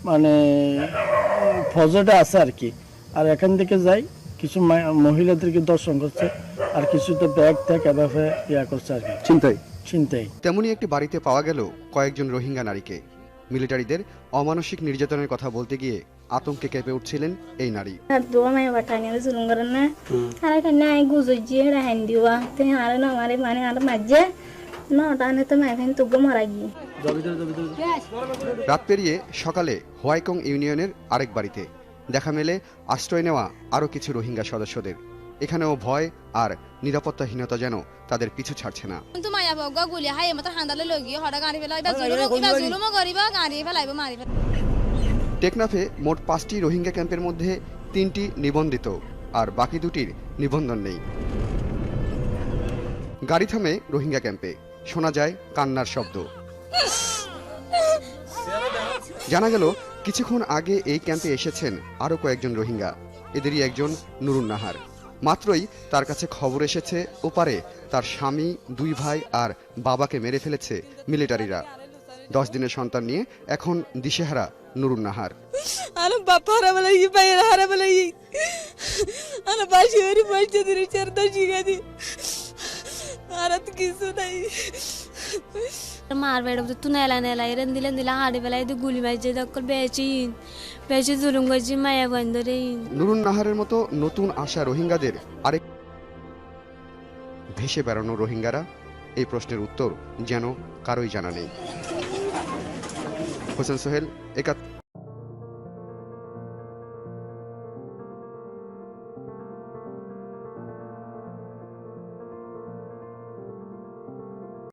মানে ফজরটা আছে আর কি। আর এখান থেকে যাই কিছু মহিলাদেরকে দর্শন করছে, আর কিছু তো ব্যাগ ট্যাগ এভাবে করছে আর কি, চিন্তাই। তেমনই একটি বাড়িতে পাওয়া গেল কয়েকজন রোহিঙ্গা নারীকে। মিলিটারিদের অমানসিক নির্যাতনের কথা বলতে গিয়ে আতঙ্কে কেঁপে উঠছিলেন এই নারী। রাত পেরিয়ে সকালে হোয়াইকং ইউনিয়নের আরেক বাড়িতে দেখা মেলে আশ্রয় নেওয়া আরও কিছু রোহিঙ্গা সদস্যদের। এখানেও ভয় আর নিরাপত্তাহীনতা যেন তাদের পিছু ছাড়ছে না। টেকনাফে মোট 5টি রোহিঙ্গা ক্যাম্পের মধ্যে 3টি নিবন্ধিত আর বাকি 2টির নিবন্ধন নেই। গাড়ি থামে রোহিঙ্গা ক্যাম্পে, শোনা যায় কান্নার শব্দ। জানা গেল কিছুক্ষণ আগে এই ক্যাম্পে এসেছেন আরও কয়েকজন রোহিঙ্গা। এদেরই একজন নুরুন নাহার। মাত্রই তার কাছে খবর এসেছে ওপারে তার স্বামী, 2 ভাই আর বাবাকে মেরে ফেলেছে মিলিটারিরা। 10 দিনের সন্তান নিয়ে এখন দিশেহারা নুরুন নাহার। মার বেড়া তো নেলা নেলা এরেন দিলেন দিলা হাড়ি বেলায় গুলি মারছে দক্কর বেশি জুলুম করছি মায়া বন্ধরে। নুরুন নাহারের মতো নতুন আসা রোহিঙ্গাদের আরেক ভেসে বেড়ানো রোহিঙ্গারা, এই প্রশ্নের উত্তর যেন কারোই জানা নেই। হোসেন সোহেল, একাত্তর।